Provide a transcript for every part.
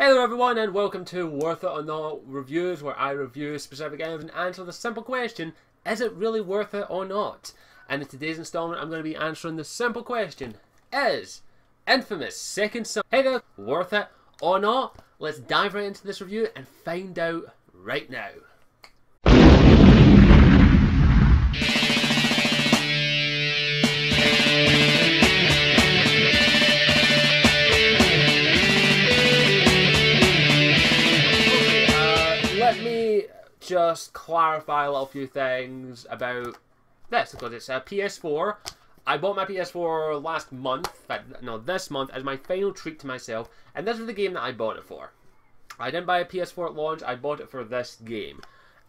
Hello everyone and welcome to Worth It or Not Reviews, where I review specific games and answer the simple question, is it really worth it or not? And in today's installment I'm going to be answering the simple question, is Infamous Second Son, hey there, worth it or not? Let's dive right into this review and find out right now. Just clarify a little few things about this, because it's a PS4. I bought my PS4 last month, no, this month, as my final treat to myself, and this was the game that I bought it for. I didn't buy a PS4 at launch, I bought it for this game.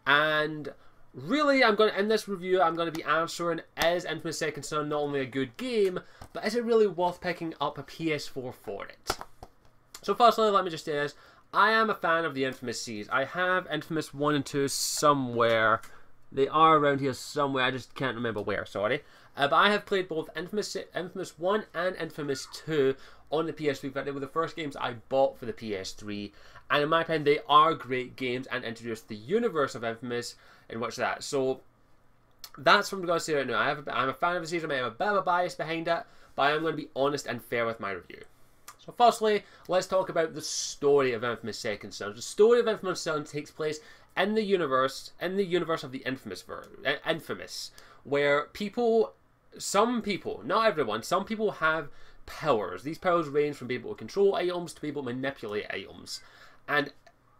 And really, in this review, I'm going to be answering, is Infamous Second Son not only a good game, but is it really worth picking up a PS4 for it? So firstly, let me just say this. I am a fan of the Infamous series. I have Infamous 1 and 2 somewhere. They are around here somewhere. I just can't remember where, sorry. But I have played both Infamous 1 and Infamous 2 on the PS3. In fact, they were the first games I bought for the PS3. And in my opinion, they are great games and introduced the universe of Infamous in which that. So, that's what I'm going to say right now. I'm a fan of the series. I might have a bit of a bias behind it. But I am going to be honest and fair with my review. So firstly, let's talk about the story of Infamous Second Son. The story of Infamous Son takes place in the universe of the Infamous, where some people, not everyone, some people have powers. These powers range from being able to control items to be able to manipulate items. And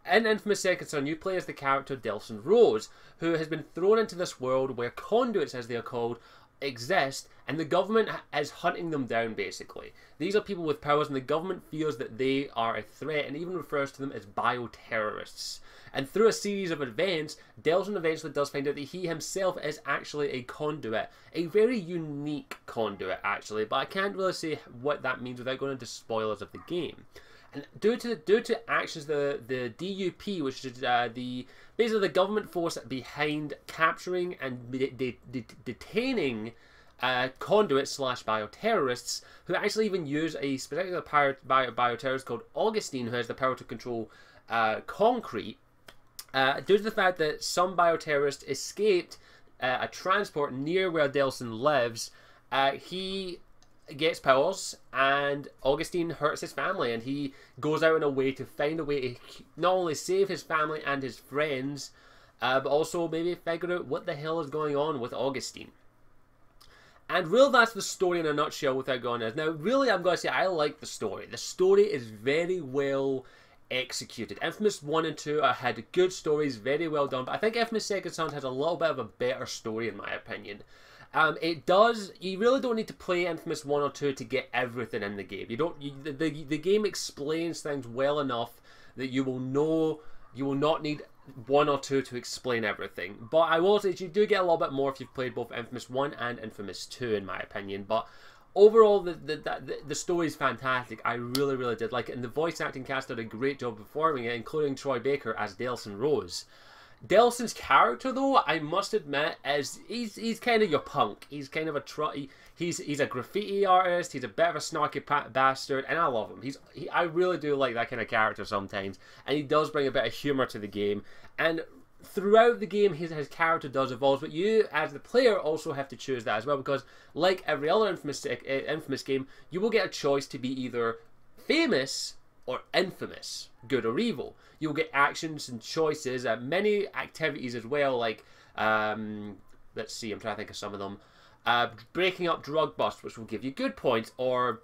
in Infamous Second Son, you play as the character Delsin Rose, who has been thrown into this world where conduits, as they are called, exist, and the government is hunting them down, basically. These are people with powers, and the government feels that they are a threat and even refers to them as bioterrorists. And through a series of events, Delsin eventually does find out that he himself is actually a conduit. A very unique conduit, actually, but I can't really say what that means without going into spoilers of the game. And due to actions, the DUP, which is basically the government force behind capturing and detaining conduits / bioterrorists, who actually even use a particular bioterrorist called Augustine, who has the power to control concrete. Due to the fact that some bioterrorist escaped a transport near where Delsin lives, he gets powers, and Augustine hurts his family, and he goes out in a way to find a way to not only save his family and his friends, but also maybe figure out what the hell is going on with Augustine. And really, that's the story in a nutshell without going into this. Now, really, I'm going to say I like the story. The story is very well executed. Infamous 1 and 2 had good stories, very well done, but I think Infamous Second Son has a little bit of a better story, in my opinion. You really don't need to play Infamous 1 or 2 to get everything in the game. The game explains things well enough that you will not need 1 or 2 to explain everything. But I will say you do get a little bit more if you've played both Infamous 1 and Infamous 2, in my opinion. But overall, the story is fantastic. I really, really did like it. And the voice acting cast did a great job performing it, including Troy Baker as Delsin Rose. Delsin's character, though, I must admit, he's kind of your punk. He's kind of he's a graffiti artist. He's a bit of a snarky bastard, and I love him. I really do like that kind of character sometimes, and he does bring a bit of humor to the game. And throughout the game, his character does evolve, but you, as the player, also have to choose that as well, because like every other Infamous game, you will get a choice to be either famous or infamous, good or evil. You'll get actions and choices, many activities as well, like, let's see, I'm trying to think of some of them. Breaking up drug busts, which will give you good points, or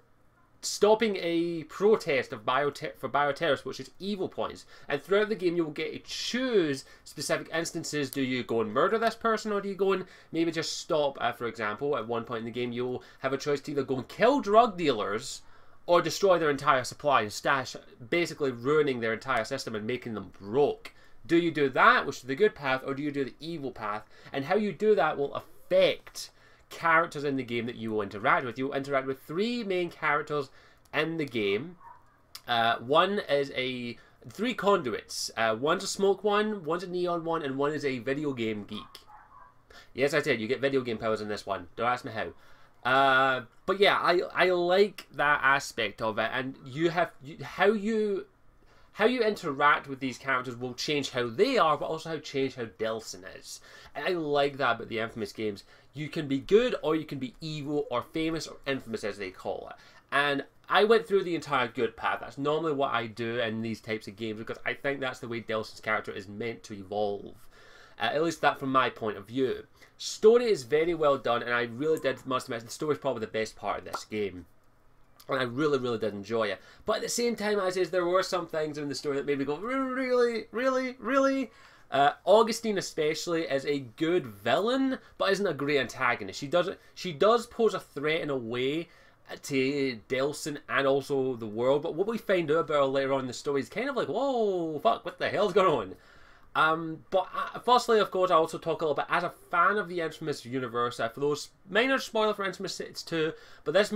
stopping a protest for bioterrorists, which is evil points. And throughout the game, you will get to choose specific instances. Do you go and murder this person, or do you go and maybe just stop? For example, at one point in the game, you'll have a choice to either go and kill drug dealers, or destroy their entire supply and stash, basically ruining their entire system and making them broke. Do you do that, which is the good path, or do you do the evil path? And how you do that will affect characters in the game that you will interact with. You will interact with 3 main characters in the game. One is 3 conduits. One's a smoke one, one's a neon one, and one is a video game geek. Yes, I said you get video game powers in this one. Don't ask me how. But yeah, I like that aspect of it, and how how you interact with these characters will change how they are, but also change how Delson is. And I like that about the Infamous games. You can be good, or you can be evil, or famous, or infamous, as they call it. And I went through the entire good path. That's normally what I do in these types of games, because I think that's the way Delson's character is meant to evolve. At least that from my point of view. Story is very well done, and I really must admit, the story is probably the best part of this game. And I really, really did enjoy it. But at the same time, as is, there were some things in the story that made me go, really, really, really? Augustine especially is a good villain, but isn't a great antagonist. She does pose a threat in a way to Delson and also the world, but what we find out about her later on in the story is kind of like, whoa, fuck, what the hell's going on? But firstly, of course, I also talk a little bit as a fan of the Infamous universe. For those minor spoiler for Infamous 2, but this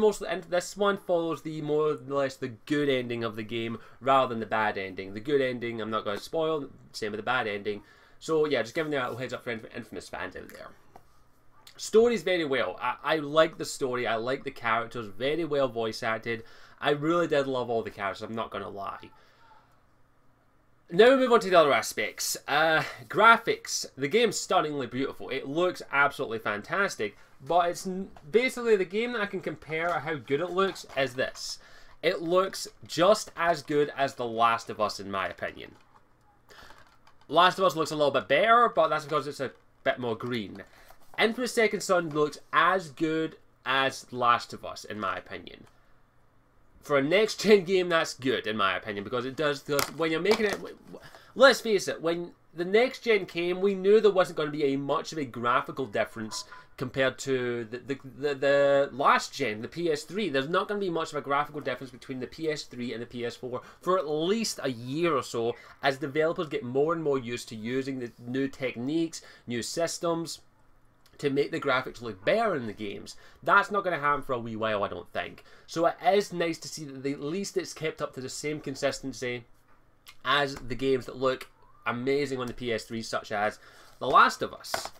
one follows the more or less the good ending of the game rather than the bad ending. The good ending, I'm not going to spoil. Same with the bad ending. So yeah, just giving you a little heads up for Infamous fans out there. Story's very well. I like the story. I like the characters. Very well voice acted. I really did love all the characters. I'm not going to lie. Now we move on to the other aspects. Graphics. The game's stunningly beautiful. It looks absolutely fantastic, but it's basically the game that I can compare how good it looks is this. It looks just as good as The Last of Us, in my opinion. Last of Us looks a little bit better, but that's because it's a bit more green. Infamous Second Son looks as good as Last of Us, in my opinion. For a next-gen game, that's good, in my opinion, because it does, when you're making it, let's face it, when the next-gen came, we knew there wasn't going to be much of a graphical difference compared to the last gen, the PS3. There's not going to be much of a graphical difference between the PS3 and the PS4 for at least a year or so, as developers get more and more used to using the new techniques, new systems, to make the graphics look better in the games. That's not going to happen for a wee while, I don't think. So it is nice to see that at least it's kept up to the same consistency as the games that look amazing on the PS3, such as The Last of Us.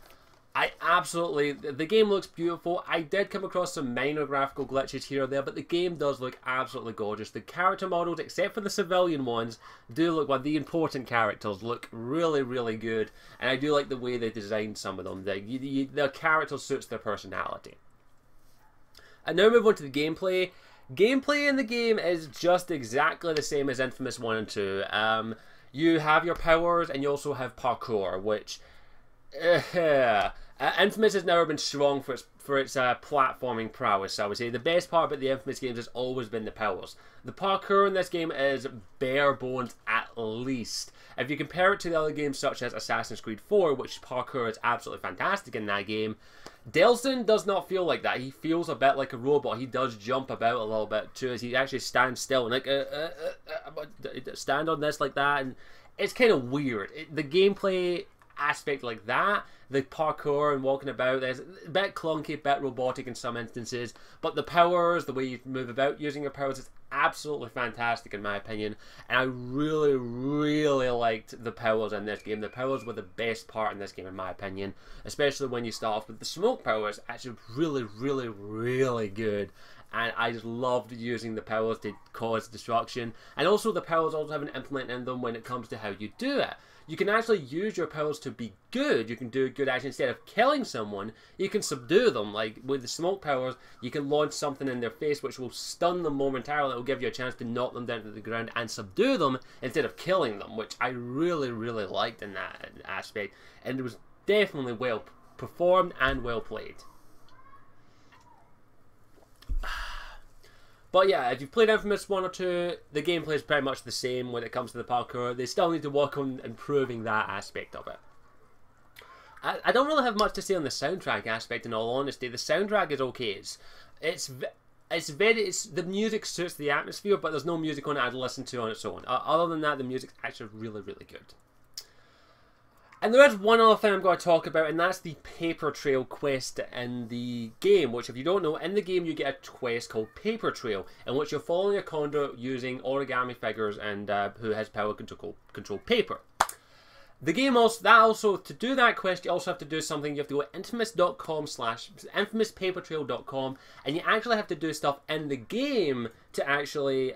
The game looks beautiful. I did come across some minor graphical glitches here or there, but the game does look absolutely gorgeous. The character models, except for the civilian ones, do look, well, the important characters look really, really good, and I do like the way they designed some of them. Their character suits their personality. And now move on to the gameplay. Gameplay in the game is just exactly the same as Infamous 1 and 2. You have your powers, and you also have parkour, which... Infamous has never been strong for its platforming prowess, I would say. The best part about the Infamous games has always been the powers. The parkour in this game is bare bones at least. If you compare it to the other games such as Assassin's Creed 4, which parkour is absolutely fantastic in that game, Delson does not feel like that. He feels a bit like a robot. He does jump about a little bit too, as he actually stands still and like stand on this like that, and it's kind of weird. The gameplay aspect like that, the parkour and walking about, is a bit clunky, a bit robotic in some instances, but the powers, the way you move about using your powers, is absolutely fantastic in my opinion, and I really, really liked the powers in this game. The powers were the best part in this game in my opinion, especially when you start off with the smoke powers. Actually really, really, really good. And I just loved using the powers to cause destruction. And also the powers also have an implement in them when it comes to how you do it. You can actually use your powers to be good. You can do good action. Instead of killing someone, you can subdue them. Like with the smoke powers, you can launch something in their face which will stun them momentarily. It will give you a chance to knock them down to the ground and subdue them instead of killing them, which I really, really liked in that aspect. And it was definitely well performed and well played. But yeah, if you've played Infamous 1 or 2, the gameplay is pretty much the same when it comes to the parkour. They still need to work on improving that aspect of it. I don't really have much to say on the soundtrack aspect, in all honesty. The soundtrack is okay. The music suits the atmosphere, but there's no music on it I'd listen to on its own. Other than that, the music's actually really, really good. And there is one other thing I'm going to talk about, and that's the paper trail quest in the game, which if you don't know, in the game you get a quest called Paper Trail, in which you're following a condor using origami figures and who has power to control paper. The game also, to do that quest, you also have to do something. You have to go to infamouspapertrail.com, and you actually have to do stuff in the game to actually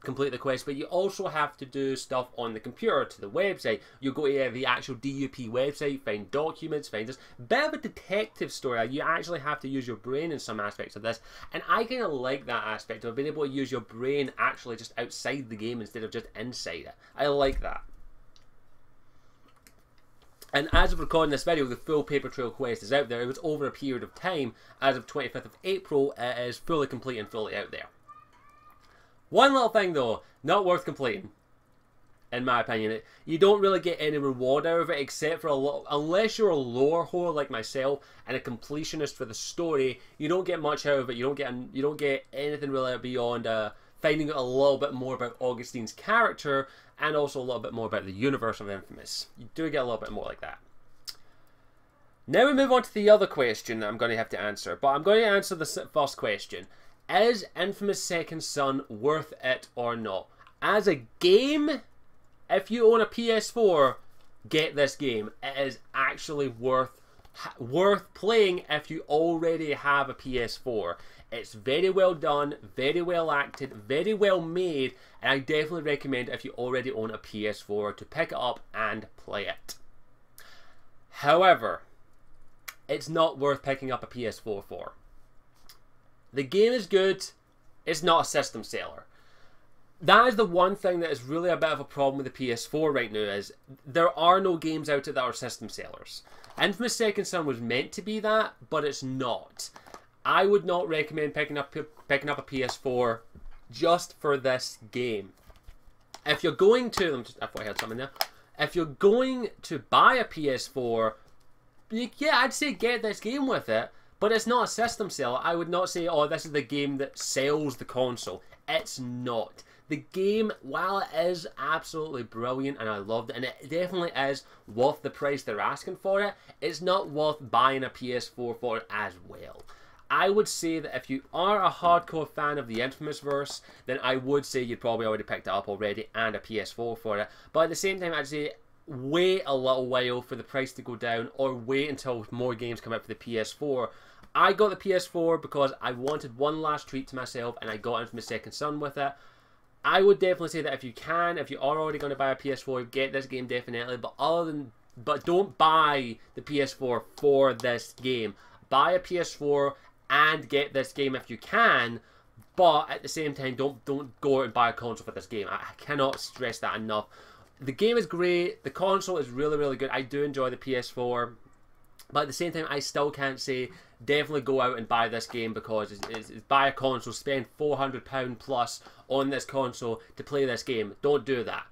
complete the quest, but you also have to do stuff on the computer, to the website. You go to the actual DUP website, find documents, find this. Bit of a detective story. You actually have to use your brain in some aspects of this, and I kind of like that aspect of being able to use your brain actually just outside the game instead of just inside it. I like that. And as of recording this video, the full Paper Trail quest is out there. It was over a period of time. As of 25th of April, it is fully complete and fully out there. One little thing though, not worth completing, in my opinion. You don't really get any reward out of it, except for a lot. Unless you're a lore whore like myself and a completionist for the story, you don't get much out of it. You don't get anything really beyond finding out a little bit more about Augustine's character, and also a little bit more about the universe of Infamous. You do get a little bit more like that. Now we move on to the other question that I'm going to have to answer. But I'm going to answer the first question. Is Infamous Second Son worth it or not? As a game, if you own a PS4, get this game. It is actually worth playing if you already have a PS4. It's very well done, very well acted, very well made, and I definitely recommend if you already own a PS4 to pick it up and play it. However, it's not worth picking up a PS4 for. The game is good, it's not a system seller. That is the one thing that is really a bit of a problem with the PS4 right now, is there are no games out there that are system sellers. Infamous Second Son was meant to be that, but it's not. I would not recommend picking up a PS4 just for this game. If you're going to, I thought I had something there. If you're going to buy a PS4, yeah, I'd say get this game with it, but it's not a system seller. I would not say, oh, this is the game that sells the console. It's not. The game, while it is absolutely brilliant and I loved it, and it definitely is worth the price they're asking for it, it's not worth buying a PS4 for it as well. I would say that if you are a hardcore fan of the Infamous verse, then I would say you'd probably already picked it up already and a PS4 for it. But at the same time, I'd say wait a little while for the price to go down, or wait until more games come out for the PS4. I got the PS4 because I wanted one last treat to myself, and I got Infamous Second Son with it. I would definitely say that if you can, if you are already going to buy a PS4, get this game definitely. But don't buy the PS4 for this game. Buy a PS4 and get this game if you can, but at the same time, don't go out and buy a console for this game. I cannot stress that enough. The game is great. The console is really, really good. I do enjoy the PS4. But at the same time, I still can't say definitely go out and buy this game, because it's buy a console, spend £400 plus on this console to play this game. Don't do that.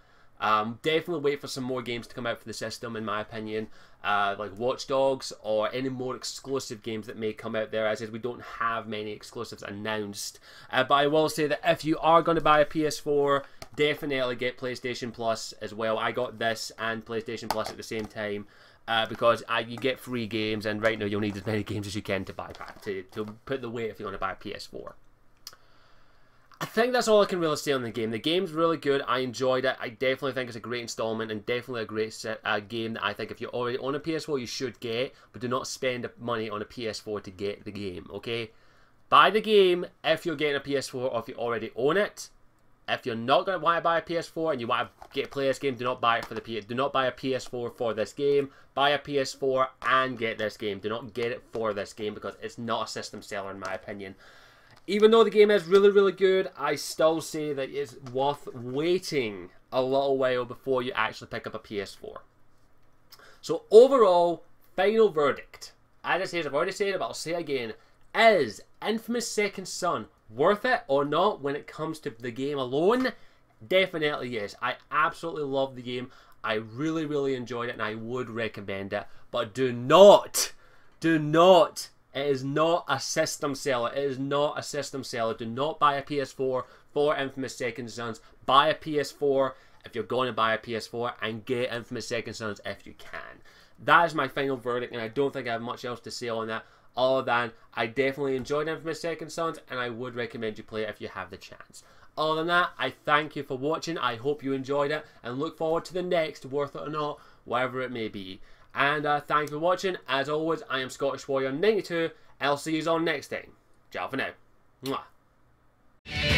Definitely wait for some more games to come out for the system, in my opinion, like Watch Dogs or any more exclusive games that may come out there. As is, we don't have many exclusives announced, but I will say that if you are going to buy a PS4, definitely get PlayStation Plus as well. I got this and PlayStation Plus at the same time, because you get free games, and right now you'll need as many games as you can to buy back to put the weight if you want to buy a PS4. I think that's all I can really say on the game. The game's really good. I enjoyed it. I definitely think it's a great installment, and definitely a great game that I think if you already own a PS4, you should get, but do not spend money on a PS4 to get the game, okay? Buy the game if you're getting a PS4 or if you already own it. If you're not going to want to buy a PS4 and you want to play this game, do not buy it for the do not buy a PS4 for this game. Buy a PS4 and get this game. Do not get it for this game, because it's not a system seller, in my opinion. Even though the game is really, really good, I still say that it's worth waiting a little while before you actually pick up a PS4. So overall, final verdict. As I say, I've already said it, but I'll say it again. Is Infamous Second Son worth it or not when it comes to the game alone? Definitely yes. I absolutely love the game. I really, really enjoyed it, and I would recommend it. But do not, it is not a system seller. It is not a system seller. Do not buy a PS4 for Infamous Second Sons. Buy a PS4 if you're going to buy a PS4, and get Infamous Second Sons if you can. That is my final verdict, and I don't think I have much else to say on that, other than I definitely enjoyed Infamous Second Sons, and I would recommend you play it if you have the chance. Other than that, I thank you for watching. I hope you enjoyed it, and look forward to the next Worth It or Not, whatever it may be. And thanks for watching. As always, I am Scottish Warrior 92. I'll see you on next time. Ciao for now. Mwah.